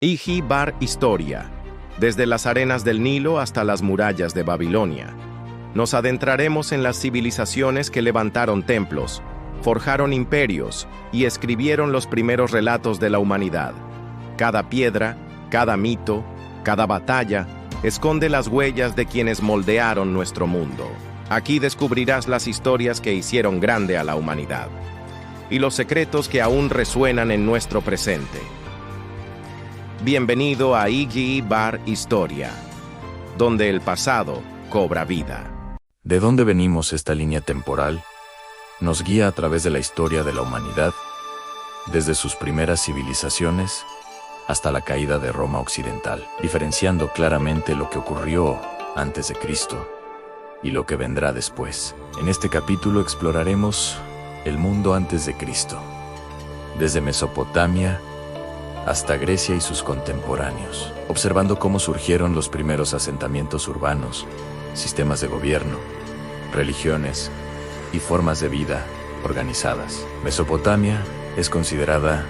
Iji Bar Historia, desde las arenas del Nilo hasta las murallas de Babilonia. Nos adentraremos en las civilizaciones que levantaron templos, forjaron imperios y escribieron los primeros relatos de la humanidad. Cada piedra, cada mito, cada batalla, esconde las huellas de quienes moldearon nuestro mundo. Aquí descubrirás las historias que hicieron grande a la humanidad y los secretos que aún resuenan en nuestro presente. Bienvenido a Iji Bar Historia, donde el pasado cobra vida. ¿De dónde venimos? Esta línea temporal nos guía a través de la historia de la humanidad, desde sus primeras civilizaciones hasta la caída de Roma occidental, diferenciando claramente lo que ocurrió antes de Cristo y lo que vendrá después. En este capítulo exploraremos el mundo antes de Cristo, desde Mesopotamia hasta Grecia y sus contemporáneos, observando cómo surgieron los primeros asentamientos urbanos, sistemas de gobierno, religiones y formas de vida organizadas. Mesopotamia es considerada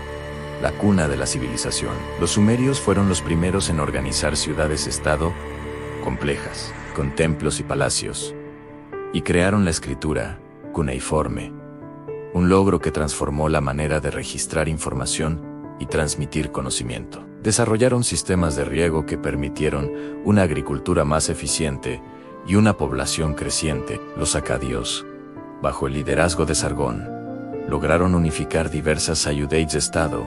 la cuna de la civilización. Los sumerios fueron los primeros en organizar ciudades-estado complejas, con templos y palacios, y crearon la escritura cuneiforme, un logro que transformó la manera de registrar información y transmitir conocimiento. Desarrollaron sistemas de riego que permitieron una agricultura más eficiente y una población creciente. Los acadios, bajo el liderazgo de Sargón, lograron unificar diversas ciudades-estado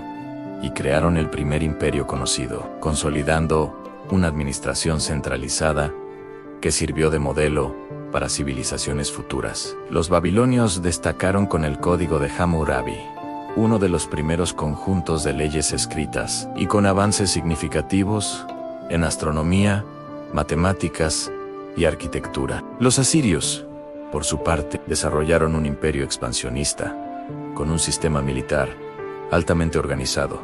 y crearon el primer imperio conocido, consolidando una administración centralizada que sirvió de modelo para civilizaciones futuras. Los babilonios destacaron con el Código de Hammurabi, uno de los primeros conjuntos de leyes escritas, y con avances significativos en astronomía, matemáticas y arquitectura. Los asirios, por su parte, desarrollaron un imperio expansionista, con un sistema militar altamente organizado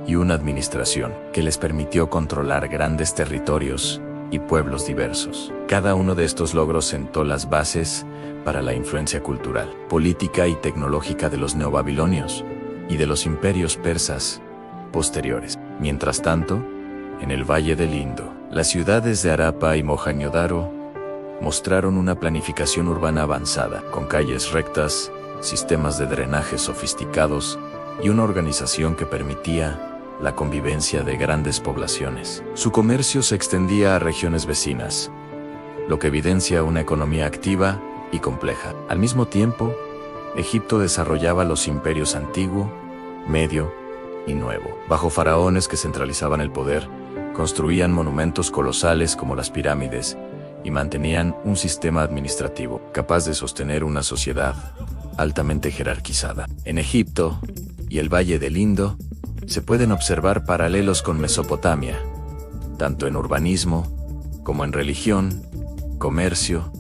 y una administración que les permitió controlar grandes territorios y pueblos diversos. Cada uno de estos logros sentó las bases para la influencia cultural, política y tecnológica de los neobabilonios y de los imperios persas posteriores. Mientras tanto, en el Valle del Indo, las ciudades de Harappa y Mohenjo-Daro mostraron una planificación urbana avanzada, con calles rectas, sistemas de drenaje sofisticados y una organización que permitía la convivencia de grandes poblaciones. Su comercio se extendía a regiones vecinas, lo que evidencia una economía activa y compleja. Al mismo tiempo, Egipto desarrollaba los imperios antiguo, medio y nuevo. Bajo faraones que centralizaban el poder, construían monumentos colosales como las pirámides y mantenían un sistema administrativo capaz de sostener una sociedad altamente jerarquizada. En Egipto y el Valle del Indo se pueden observar paralelos con Mesopotamia, tanto en urbanismo como en religión, comercio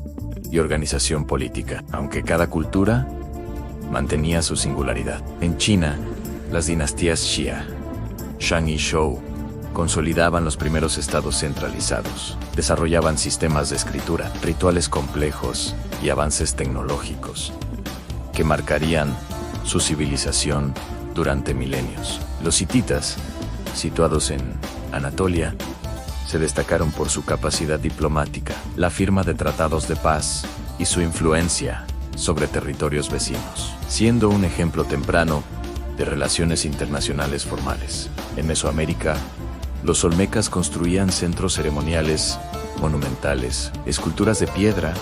y organización política, aunque cada cultura mantenía su singularidad. En China, las dinastías Xia, Shang y Zhou consolidaban los primeros estados centralizados, desarrollaban sistemas de escritura, rituales complejos y avances tecnológicos que marcarían su civilización durante milenios. Los hititas, situados en Anatolia, se destacaron por su capacidad diplomática, la firma de tratados de paz y su influencia sobre territorios vecinos, siendo un ejemplo temprano de relaciones internacionales formales. En Mesoamérica, los olmecas construían centros ceremoniales monumentales, esculturas de piedra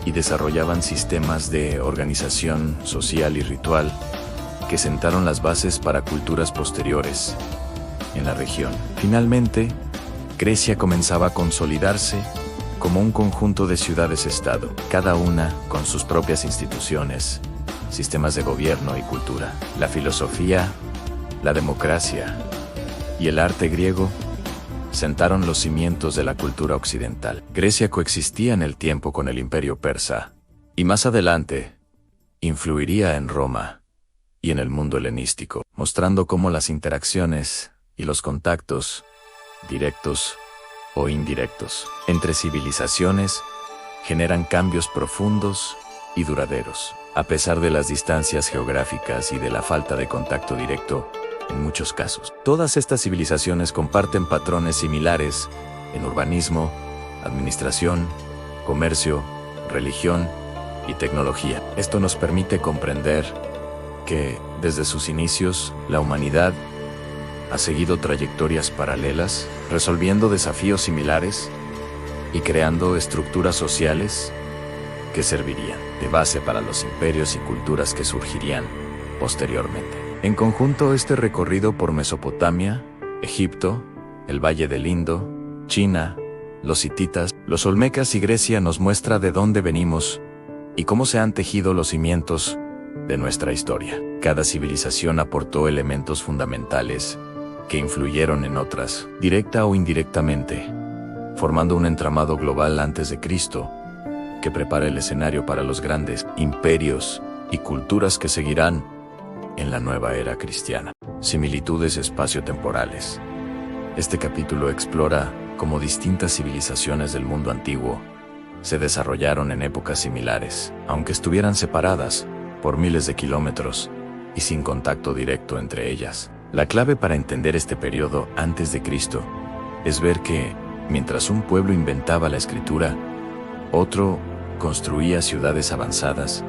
y desarrollaban sistemas de organización social y ritual que sentaron las bases para culturas posteriores en la región. Finalmente, Grecia comenzaba a consolidarse como un conjunto de ciudades-estado, cada una con sus propias instituciones, sistemas de gobierno y cultura. La filosofía, la democracia y el arte griego sentaron los cimientos de la cultura occidental. Grecia coexistía en el tiempo con el imperio persa, y más adelante influiría en Roma y en el mundo helenístico, mostrando cómo las interacciones y los contactos, directos o indirectos, entre civilizaciones, generan cambios profundos y duraderos. A pesar de las distancias geográficas y de la falta de contacto directo, en muchos casos. Todas estas civilizaciones comparten patrones similares en urbanismo, administración, comercio, religión y tecnología. Esto nos permite comprender que, desde sus inicios, la humanidad ha seguido trayectorias paralelas, resolviendo desafíos similares y creando estructuras sociales que servirían de base para los imperios y culturas que surgirían posteriormente. En conjunto, este recorrido por Mesopotamia, Egipto, el Valle del Indo, China, los hititas, los olmecas y Grecia nos muestra de dónde venimos y cómo se han tejido los cimientos de nuestra historia. Cada civilización aportó elementos fundamentales que influyeron en otras, directa o indirectamente, formando un entramado global antes de Cristo que prepara el escenario para los grandes imperios y culturas que seguirán en la nueva era cristiana. Similitudes espaciotemporales. Este capítulo explora cómo distintas civilizaciones del mundo antiguo se desarrollaron en épocas similares, aunque estuvieran separadas por miles de kilómetros y sin contacto directo entre ellas. La clave para entender este periodo antes de Cristo es ver que, mientras un pueblo inventaba la escritura, otro construía ciudades avanzadas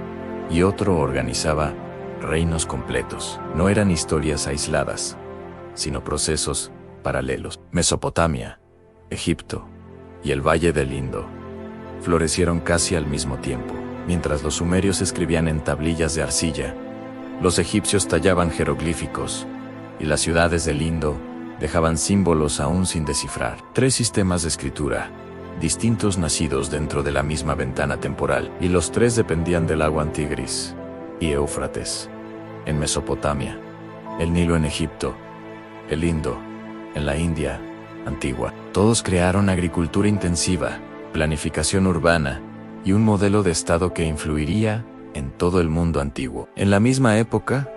y otro organizaba reinos completos. No eran historias aisladas, sino procesos paralelos. Mesopotamia, Egipto y el Valle del Indo florecieron casi al mismo tiempo. Mientras los sumerios escribían en tablillas de arcilla, los egipcios tallaban jeroglíficos y las ciudades del Indo dejaban símbolos aún sin descifrar. Tres sistemas de escritura distintos nacidos dentro de la misma ventana temporal, y los tres dependían del agua Tigris y Éufrates en Mesopotamia, el Nilo en Egipto, el Indo en la India antigua. Todos crearon agricultura intensiva, planificación urbana y un modelo de Estado que influiría en todo el mundo antiguo. En la misma época,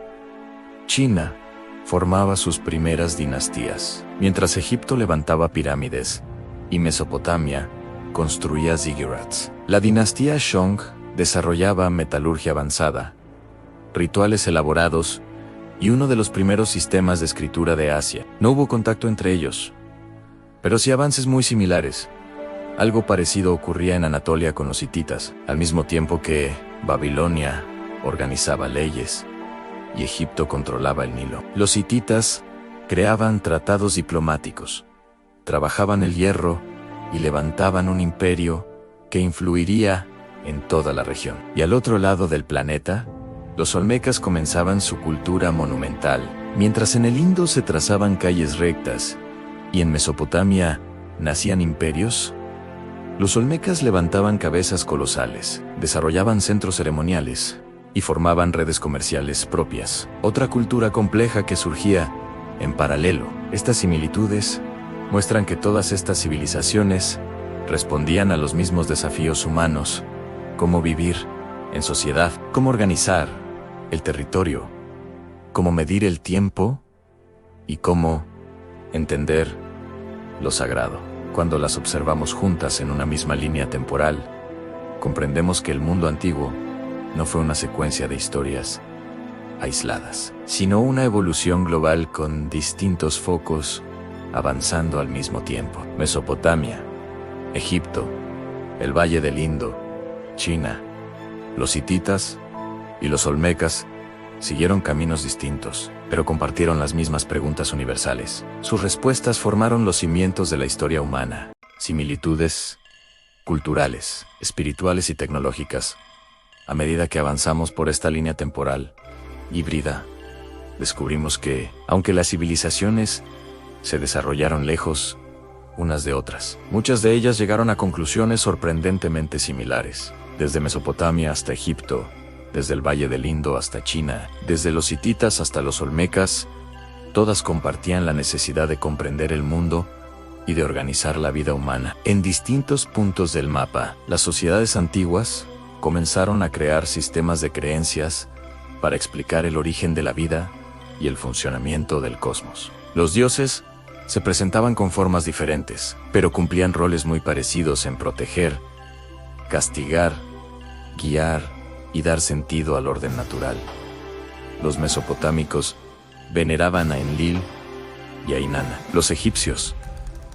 China formaba sus primeras dinastías, mientras Egipto levantaba pirámides y Mesopotamia construía ziggurats. La dinastía Shong desarrollaba metalurgia avanzada, rituales elaborados y uno de los primeros sistemas de escritura de Asia. No hubo contacto entre ellos, pero sí avances muy similares. Algo parecido ocurría en Anatolia con los hititas, al mismo tiempo que Babilonia organizaba leyes y Egipto controlaba el Nilo. Los hititas creaban tratados diplomáticos, trabajaban el hierro y levantaban un imperio que influiría en toda la región. Y al otro lado del planeta, los olmecas comenzaban su cultura monumental, mientras en el Indo se trazaban calles rectas y en Mesopotamia nacían imperios. Los olmecas levantaban cabezas colosales, desarrollaban centros ceremoniales y formaban redes comerciales propias. Otra cultura compleja que surgía en paralelo. Estas similitudes muestran que todas estas civilizaciones respondían a los mismos desafíos humanos: cómo vivir en sociedad, cómo organizar el territorio, cómo medir el tiempo y cómo entender lo sagrado. Cuando las observamos juntas en una misma línea temporal, comprendemos que el mundo antiguo no fue una secuencia de historias aisladas, sino una evolución global con distintos focos avanzando al mismo tiempo. Mesopotamia, Egipto, el Valle del Indo, China, los hititas y los olmecas siguieron caminos distintos, pero compartieron las mismas preguntas universales. Sus respuestas formaron los cimientos de la historia humana. Similitudes culturales, espirituales y tecnológicas. A medida que avanzamos por esta línea temporal híbrida, descubrimos que, aunque las civilizaciones se desarrollaron lejos unas de otras, muchas de ellas llegaron a conclusiones sorprendentemente similares. Desde Mesopotamia hasta Egipto, desde el Valle del Indo hasta China, desde los hititas hasta los olmecas, todas compartían la necesidad de comprender el mundo y de organizar la vida humana. En distintos puntos del mapa, las sociedades antiguas comenzaron a crear sistemas de creencias para explicar el origen de la vida y el funcionamiento del cosmos. Los dioses se presentaban con formas diferentes, pero cumplían roles muy parecidos en proteger, castigar, guiar y dar sentido al orden natural. Los mesopotámicos veneraban a Enlil y a Inanna. Los egipcios,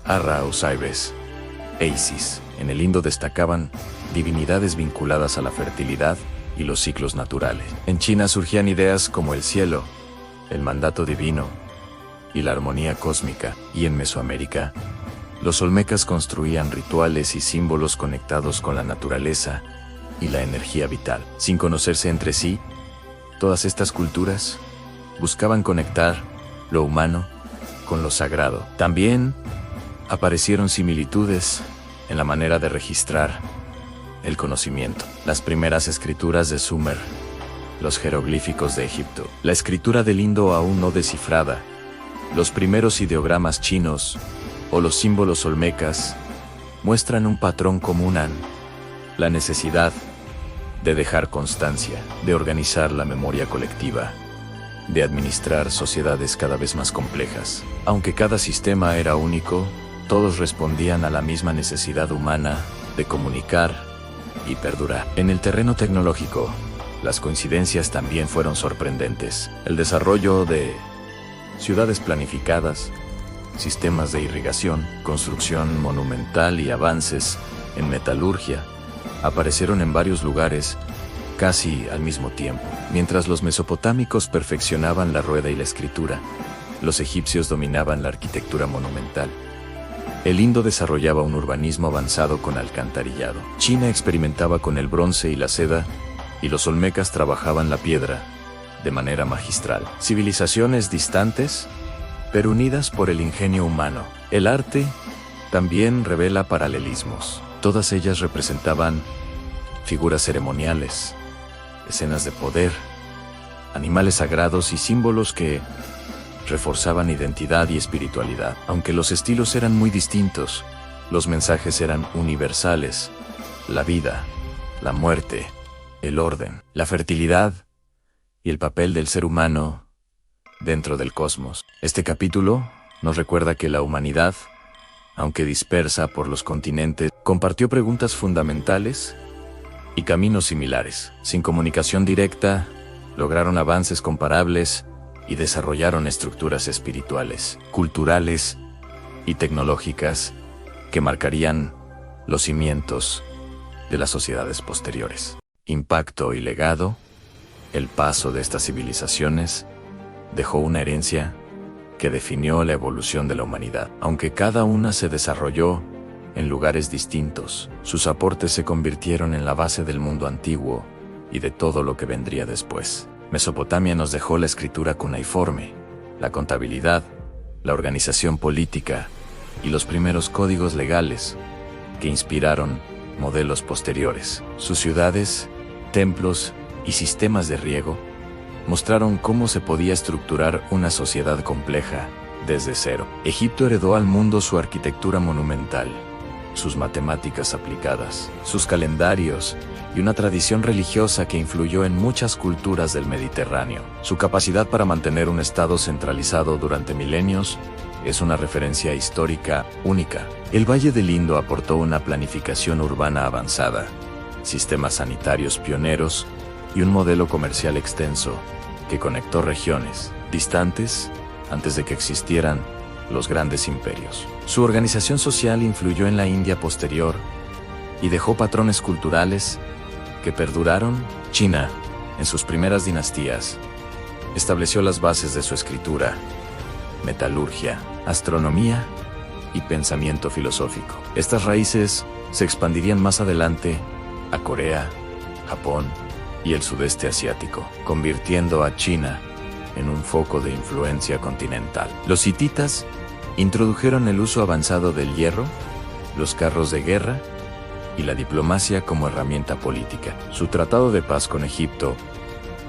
a Ra, Osiris e Isis. En el Indo destacaban divinidades vinculadas a la fertilidad y los ciclos naturales. En China surgían ideas como el cielo, el mandato divino y la armonía cósmica. Y en Mesoamérica, los olmecas construían rituales y símbolos conectados con la naturaleza y la energía vital. Sin conocerse entre sí, todas estas culturas buscaban conectar lo humano con lo sagrado. También aparecieron similitudes en la manera de registrar el conocimiento. Las primeras escrituras de Sumer, los jeroglíficos de Egipto, la escritura del Indo aún no descifrada, los primeros ideogramas chinos o los símbolos olmecas muestran un patrón común: la necesidad de dejar constancia, de organizar la memoria colectiva, de administrar sociedades cada vez más complejas. Aunque cada sistema era único, todos respondían a la misma necesidad humana de comunicar y perdurar. En el terreno tecnológico, las coincidencias también fueron sorprendentes. El desarrollo de ciudades planificadas, sistemas de irrigación, construcción monumental y avances en metalurgia aparecieron en varios lugares casi al mismo tiempo. Mientras los mesopotámicos perfeccionaban la rueda y la escritura, los egipcios dominaban la arquitectura monumental. El Indo desarrollaba un urbanismo avanzado con alcantarillado. China experimentaba con el bronce y la seda, y los olmecas trabajaban la piedra de manera magistral. Civilizaciones distantes, pero unidas por el ingenio humano. El arte también revela paralelismos. Todas ellas representaban figuras ceremoniales, escenas de poder, animales sagrados y símbolos que reforzaban identidad y espiritualidad. Aunque los estilos eran muy distintos, los mensajes eran universales: la vida, la muerte, el orden, la fertilidad y el papel del ser humano dentro del cosmos. Este capítulo nos recuerda que la humanidad, aunque dispersa por los continentes, compartió preguntas fundamentales y caminos similares. Sin comunicación directa, lograron avances comparables y desarrollaron estructuras espirituales, culturales y tecnológicas que marcarían los cimientos de las sociedades posteriores. Impacto y legado. El paso de estas civilizaciones dejó una herencia que definió la evolución de la humanidad. Aunque cada una se desarrolló en lugares distintos, sus aportes se convirtieron en la base del mundo antiguo y de todo lo que vendría después. Mesopotamia nos dejó la escritura cuneiforme, la contabilidad, la organización política y los primeros códigos legales que inspiraron modelos posteriores. Sus ciudades, templos y sistemas de riego mostraron cómo se podía estructurar una sociedad compleja desde cero. Egipto heredó al mundo su arquitectura monumental, sus matemáticas aplicadas, sus calendarios y una tradición religiosa que influyó en muchas culturas del Mediterráneo. Su capacidad para mantener un estado centralizado durante milenios es una referencia histórica única. El Valle del Indo aportó una planificación urbana avanzada, sistemas sanitarios pioneros y un modelo comercial extenso que conectó regiones distantes antes de que existieran los grandes imperios. Su organización social influyó en la India posterior y dejó patrones culturales que perduraron. China, en sus primeras dinastías, estableció las bases de su escritura, metalurgia, astronomía y pensamiento filosófico. Estas raíces se expandirían más adelante a Corea, Japón y el sudeste asiático, convirtiendo a China en un foco de influencia continental. Los hititas introdujeron el uso avanzado del hierro, los carros de guerra y la diplomacia como herramienta política. Su tratado de paz con Egipto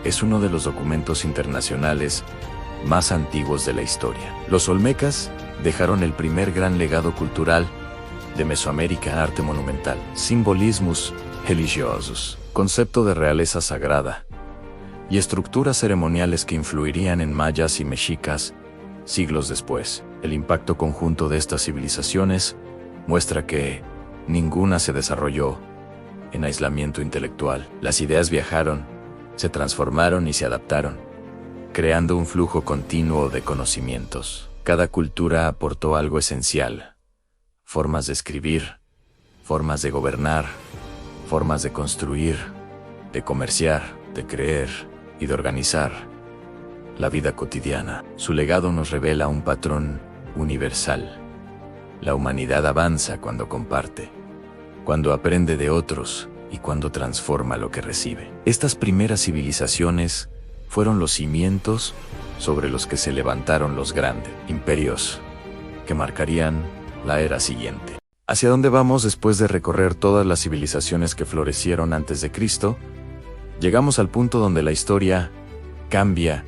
es uno de los documentos internacionales más antiguos de la historia. Los olmecas dejaron el primer gran legado cultural de Mesoamérica: arte monumental, simbolismos religiosos, concepto de realeza sagrada y estructuras ceremoniales que influirían en mayas y mexicas siglos después. El impacto conjunto de estas civilizaciones muestra que ninguna se desarrolló en aislamiento intelectual. Las ideas viajaron, se transformaron y se adaptaron, creando un flujo continuo de conocimientos. Cada cultura aportó algo esencial: formas de escribir, formas de gobernar, formas de construir, de comerciar, de creer y de organizar la vida cotidiana. Su legado nos revela un patrón universal. La humanidad avanza cuando comparte, cuando aprende de otros y cuando transforma lo que recibe. Estas primeras civilizaciones fueron los cimientos sobre los que se levantaron los grandes imperios que marcarían la era siguiente. ¿Hacia dónde vamos después de recorrer todas las civilizaciones que florecieron antes de Cristo? Llegamos al punto donde la historia cambia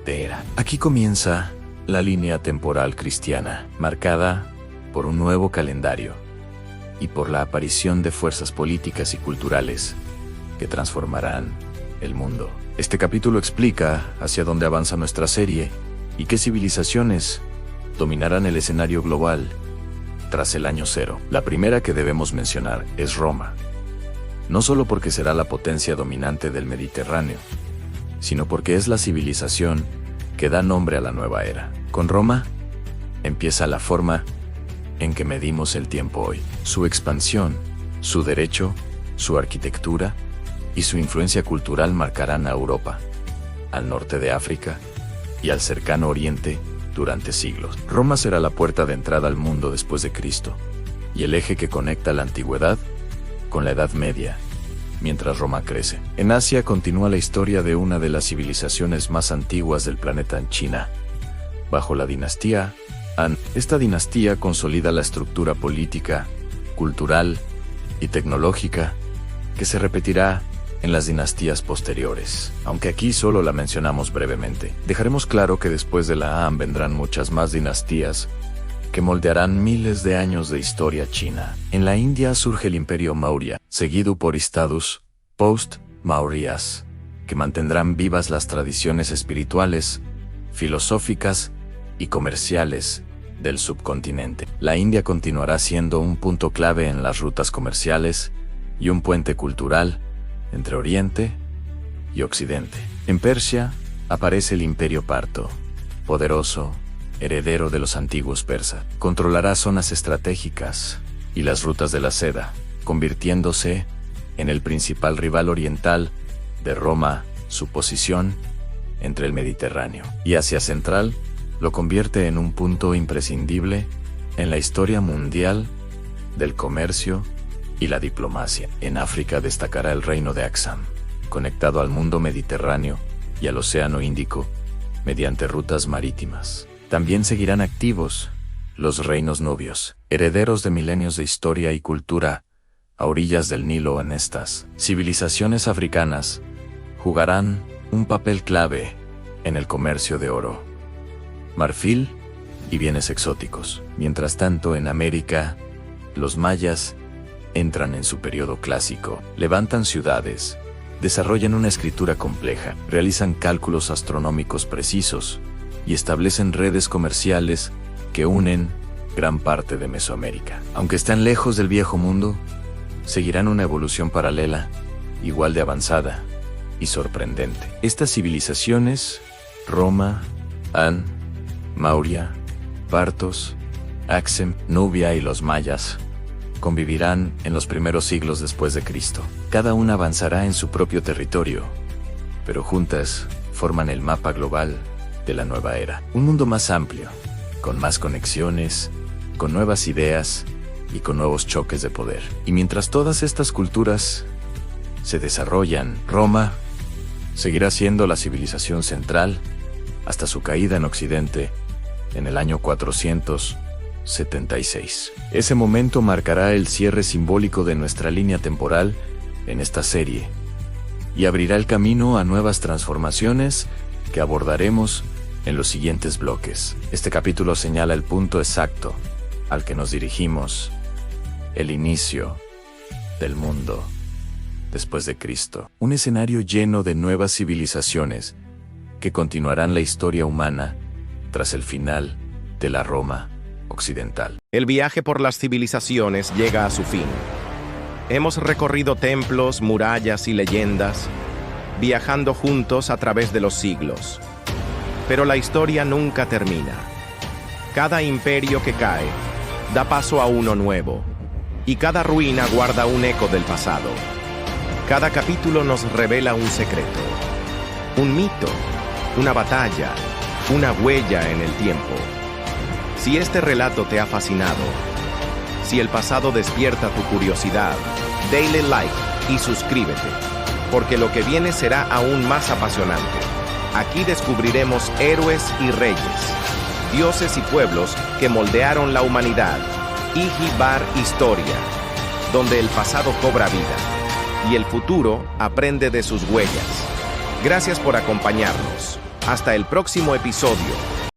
de era. Aquí comienza la línea temporal cristiana, marcada por un nuevo calendario y por la aparición de fuerzas políticas y culturales que transformarán el mundo. Este capítulo explica hacia dónde avanza nuestra serie y qué civilizaciones dominarán el escenario global tras el año cero. La primera que debemos mencionar es Roma. No solo porque será la potencia dominante del Mediterráneo, sino porque es la civilización que da nombre a la nueva era. Con Roma empieza la forma en que medimos el tiempo hoy. Su expansión, su derecho, su arquitectura y su influencia cultural marcarán a Europa, al norte de África y al cercano Oriente durante siglos. Roma será la puerta de entrada al mundo después de Cristo y el eje que conecta la antigüedad con la Edad Media, mientras Roma crece. En Asia continúa la historia de una de las civilizaciones más antiguas del planeta, en China, bajo la dinastía Han. Esta dinastía consolida la estructura política, cultural y tecnológica que se repetirá en las dinastías posteriores. Aunque aquí solo la mencionamos brevemente, dejaremos claro que después de la Han vendrán muchas más dinastías que moldearán miles de años de historia china. En la India surge el Imperio Maurya, seguido por Stadus post-Mauryas, que mantendrán vivas las tradiciones espirituales, filosóficas y comerciales del subcontinente. La India continuará siendo un punto clave en las rutas comerciales y un puente cultural entre Oriente y Occidente. En Persia aparece el Imperio Parto, poderoso, heredero de los antiguos persas. Controlará zonas estratégicas y las rutas de la seda, convirtiéndose en el principal rival oriental de Roma. Su posición entre el Mediterráneo y Asia Central lo convierte en un punto imprescindible en la historia mundial del comercio y la diplomacia. En África destacará el reino de Aksum, conectado al mundo mediterráneo y al Océano Índico mediante rutas marítimas. También seguirán activos los reinos nubios, herederos de milenios de historia y cultura a orillas del Nilo. En estas civilizaciones africanas jugarán un papel clave en el comercio de oro, marfil y bienes exóticos. Mientras tanto, en América, los mayas entran en su periodo clásico, levantan ciudades, desarrollan una escritura compleja, realizan cálculos astronómicos precisos y establecen redes comerciales que unen gran parte de Mesoamérica. Aunque están lejos del viejo mundo, seguirán una evolución paralela, igual de avanzada y sorprendente. Estas civilizaciones, Roma, Han, Maurya, Partos, Aksum, Nubia y los mayas, convivirán en los primeros siglos después de Cristo. Cada una avanzará en su propio territorio, pero juntas forman el mapa global de la nueva era. Un mundo más amplio, con más conexiones, con nuevas ideas y con nuevos choques de poder. Y mientras todas estas culturas se desarrollan, Roma seguirá siendo la civilización central hasta su caída en Occidente en el año 476. Ese momento marcará el cierre simbólico de nuestra línea temporal en esta serie y abrirá el camino a nuevas transformaciones que abordaremos en los siguientes bloques. Este capítulo señala el punto exacto al que nos dirigimos, el inicio del mundo después de Cristo. Un escenario lleno de nuevas civilizaciones que continuarán la historia humana tras el final de la Roma occidental. El viaje por las civilizaciones llega a su fin. Hemos recorrido templos, murallas y leyendas, viajando juntos a través de los siglos. Pero la historia nunca termina. Cada imperio que cae da paso a uno nuevo, y cada ruina guarda un eco del pasado. Cada capítulo nos revela un secreto, un mito, una batalla, una huella en el tiempo. Si este relato te ha fascinado, si el pasado despierta tu curiosidad, dale like y suscríbete, porque lo que viene será aún más apasionante. Aquí descubriremos héroes y reyes, dioses y pueblos que moldearon la humanidad. Ijibar Historia, donde el pasado cobra vida y el futuro aprende de sus huellas. Gracias por acompañarnos. Hasta el próximo episodio.